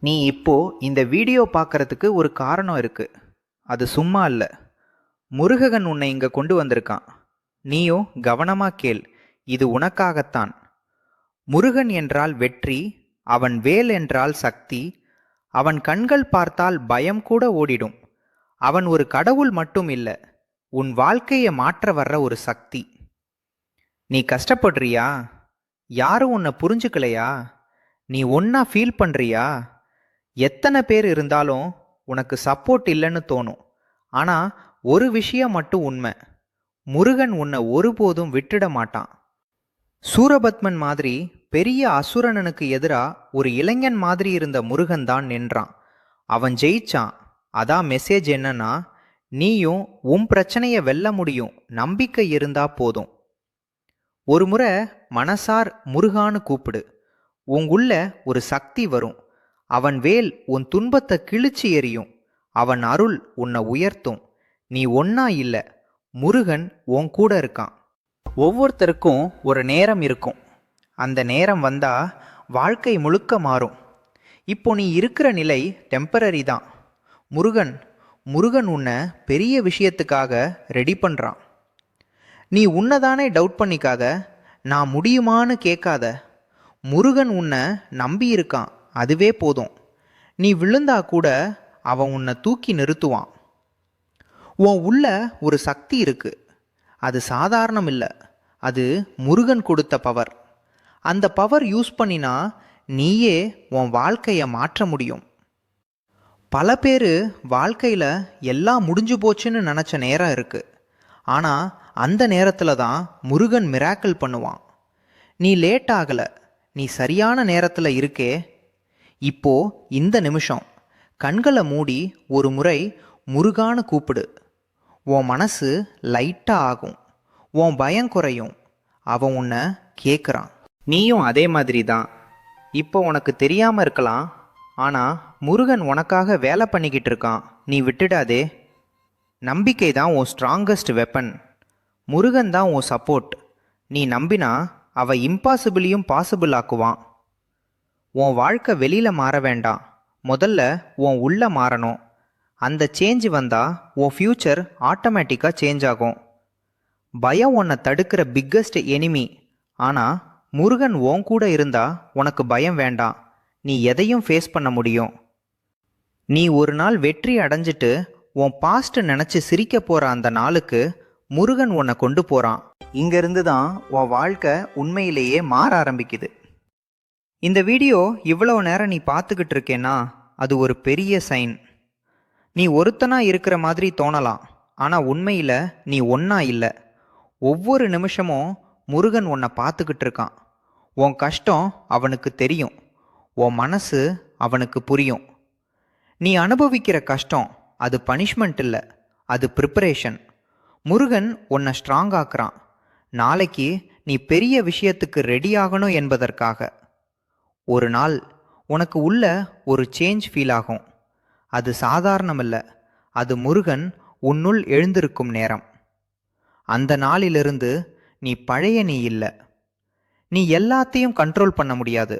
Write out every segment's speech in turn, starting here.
நீ இப்போ இந்த வீடியோ பார்க்கறதுக்கு ஒரு காரணம் இருக்கு. அது சும்மா இல்ல. முருகன் உன்னை இங்க கொண்டு வந்திருக்கான். நீயும் கவனமா கேள். இது உனக்காகத்தான். முருகன் என்றால் வெற்றி, அவன் வேல் என்றால் சக்தி, அவன் கண்கள் பார்த்தால் பயம் கூட ஓடிடும். அவன் ஒரு கடவுள் மட்டும் இல்ல, உன் வாழ்க்கையை மாற்ற வர்ற ஒரு சக்தி. நீ கஷ்டப்படுறியா? யாரும் உன்னை புரிஞ்சுக்கலையா? நீ ஒன்னா ஃபீல் பண்றியா? எத்தனை பேர் இருந்தாலும் உனக்கு சப்போர்ட் இல்லைன்னு தோணும். ஆனா ஒரு விஷயம் மட்டும் உண்மை, முருகன் உன்னை ஒருபோதும் விட்டுட மாட்டான். சூரபத்மன் மாதிரி பெரிய அசுரனனுக்கு எதிரா ஒரு இளைஞன் மாதிரி இருந்த முருகன் தான் நின்றான். அவன் ஜெயிச்சான். அதான் மெசேஜ் என்னன்னா, நீயும் உன் பிரச்சனையை வெல்ல முடியும், நம்பிக்கை இருந்தா போதும். ஒரு முறை மனசார் முருகான்னு கூப்பிடு. உங்குள்ள ஒரு சக்தி வரும். அவன் வேல் உன் துன்பத்தை கிழிச்சு எறியும். அவன் அருள் உன்னை உயர்த்தும். நீ ஒன்னா இல்ல, முருகன் உன் கூட இருக்கான். ஒவ்வொருத்தருக்கும் ஒரு நேரம் இருக்கும். அந்த நேரம் வந்தா வாழ்க்கை முழுக்க மாறும். இப்போ நீ இருக்கிற நிலை டெம்பரரி தான். முருகன் உன்னை பெரிய விஷயத்துக்காக ரெடி பண்றான். நீ உன்னதானே டவுட் பண்ணிக்காத, நான் முடியுமான்னு கேட்காத. முருகன் உன்னை நம்பி இருக்கான், அதுவே போதும். நீ விழுந்தா கூட அவன் உன்னை தூக்கி நிறுத்துவான். உன் உள்ள ஒரு சக்தி இருக்கு. அது சாதாரணம் இல்லை, அது முருகன் கொடுத்த பவர். அந்த பவர் யூஸ் பண்ணினா நீயே உன் வாழ்க்கையை மாற்ற முடியும். பல பேர் வாழ்க்கையில் எல்லாம் முடிஞ்சு போச்சுன்னு நினச்ச நேரம் இருக்கு. ஆனால் அந்த நேரத்தில் தான் முருகன் மிராக்கிள் பண்ணுவான். நீ லேட் ஆகலை, நீ சரியான நேரத்தில் இருக்கே. இப்போ இந்த நிமிஷம் கண்களை மூடி ஒரு முறை முருகான்னு கூப்பிடு. உன் மனசு லைட்டாக ஆகும், உன் பயம் குறையும். அவன் உன்னை கேட்குறான். நீயும் அதே மாதிரி தான். இப்போ உனக்கு தெரியாமல் இருக்கலாம், ஆனால் முருகன் உனக்காக வேலை பண்ணிக்கிட்டு இருக்கான். நீ விட்டுடாதே. நம்பிக்கை தான் உன் ஸ்ட்ராங்கஸ்ட் வெப்பன். முருகன் தான் உன் சப்போர்ட். நீ நம்பினா அவன் இம்பாசிபிளையும் பாசிபிள் ஆக்குவான். உன் வாழ்க்கை வெளியில் மாற வேண்டாம், முதல்ல உன் உள்ள மாறணும். அந்த சேஞ்ச் வந்தால் உன் ஃப்யூச்சர் ஆட்டோமேட்டிக்காக சேஞ்ச் ஆகும். பயம் உன்னை தடுக்கிற பிக்கஸ்ட் எனிமி. ஆனால் முருகன் உன் கூட இருந்தால் உனக்கு பயம் வேண்டாம். நீ எதையும் ஃபேஸ் பண்ண முடியும். நீ ஒரு நாள் வெற்றி அடைஞ்சிட்டு உன் பாஸ்ட் நினச்சி சிரிக்க போகிற அந்த நாளுக்கு முருகன் உன்னை கொண்டு போகிறான். இங்கேருந்து தான் உன் வாழ்க்கை உண்மையிலேயே மாற ஆரம்பிக்குது. இந்த வீடியோ இவ்வளோ நேரம் நீ பார்த்துக்கிட்டு இருக்கேன்னா அது ஒரு பெரிய சைன். நீ ஒருத்தனா இருக்கிற மாதிரி தோணலாம், ஆனால் உண்மையில் நீ ஒன்றா இல்லை. ஒவ்வொரு நிமிஷமும் முருகன் உன்னை பார்த்துக்கிட்டு இருக்கான். உன் கஷ்டம் அவனுக்கு தெரியும், உன் மனசு அவனுக்கு புரியும். நீ அனுபவிக்கிற கஷ்டம் அது பனிஷ்மெண்ட் இல்லை, அது ப்ரிப்பரேஷன். முருகன் உன்னை ஸ்ட்ராங் ஆக்குறான், நாளைக்கு நீ பெரிய விஷயத்துக்கு ரெடி ஆகணும் என்பதற்காக. ஒரு நாள் உனக்கு உள்ள ஒரு சேஞ்ச் ஃபீல் ஆகும். அது சாதாரணம் இல்லை, அது முருகன் உன்னுள் எழுந்திருக்கும் நேரம். அந்த நாளிலிருந்து நீ பழைய நீ இல்லை. நீ எல்லாத்தையும் கண்ட்ரோல் பண்ண முடியாது,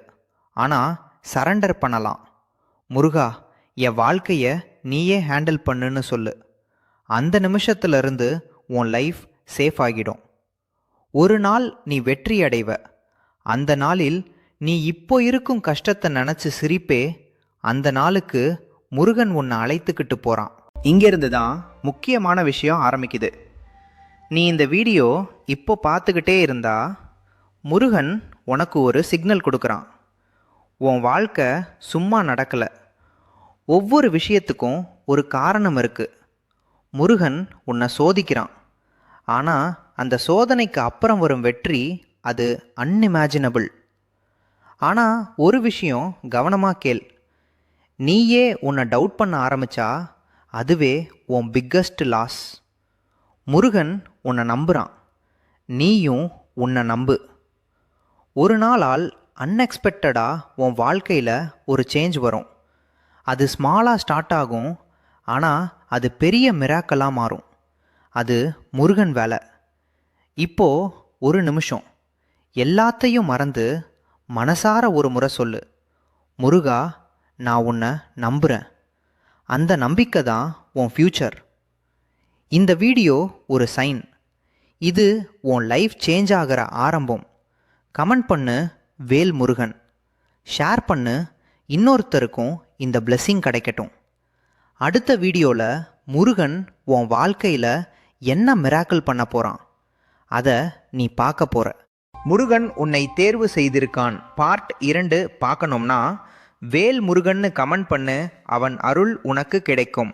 ஆனால் சரண்டர் பண்ணலாம். முருகா, என் வாழ்க்கையை நீயே ஹேண்டில் பண்ணுன்னு சொல்லு. அந்த நிமிஷத்திலிருந்து உன் லைஃப் சேஃப் ஆகிடும். ஒரு நாள் நீ வெற்றி அடைவ. அந்த நாளில் நீ இப்போ இருக்கும் கஷ்டத்தை நினச்சி சிரிப்பே. அந்த நாளுக்கு முருகன் உன்னை அழைத்துக்கிட்டு போகிறான். இங்கேருந்து தான் முக்கியமான விஷயம் ஆரம்பிக்குது. நீ இந்த வீடியோ இப்போ பார்த்துக்கிட்டே இருந்தா முருகன் உனக்கு ஒரு சிக்னல் கொடுக்குறான். உன் வாழ்க்கை சும்மா நடக்கலை, ஒவ்வொரு விஷயத்துக்கும் ஒரு காரணம் இருக்குது. முருகன் உன்னை சோதிக்கிறான், ஆனால் அந்த சோதனைக்கு அப்புறம் வரும் வெற்றி அது அன்இமேஜினபிள். ஆனால் ஒரு விஷயம் கவனமாக கேள். நீயே உன்னை டவுட் பண்ண ஆரம்பித்தா அதுவே உன் பிக்கஸ்ட் லாஸ். முருகன் உன்னை நம்புகிறான், நீயும் உன்னை நம்பு. ஒரு நாளால் அன்எக்ஸ்பெக்டடாக உன் வாழ்க்கையில் ஒரு சேஞ்ச் வரும். அது ஸ்மாலாக ஸ்டார்ட் ஆகும், ஆனால் அது பெரிய மிராக்கலாக மாறும். அது முருகன் வேலை. இப்போது ஒரு நிமிஷம் எல்லாத்தையும் மறந்து மனசார ஒரு முறை சொல்லு, முருகா, நான் உன்னை நம்புகிறேன். அந்த நம்பிக்கை தான் உன் ஃப்யூச்சர். இந்த வீடியோ ஒரு சைன். இது உன் லைஃப் சேஞ்ச் ஆகிற ஆரம்பம். கமெண்ட் பண்ணு வேல் முருகன். ஷேர் பண்ணு, இன்னொருத்தருக்கும் இந்த blessing கிடைக்கட்டும். அடுத்த வீடியோவில் முருகன் உன் வாழ்க்கையில் என்ன மிராக்கிள் பண்ண போகிறான் அதை நீ பார்க்க போகிற. முருகன் உன்னை தேர்வு செய்திருக்கான் பார்ட் 2 பார்க்கணும்னா வேல் முருகன்னு கமெண்ட் பண்ணு. அவன் அருள் உனக்கு கிடைக்கும்.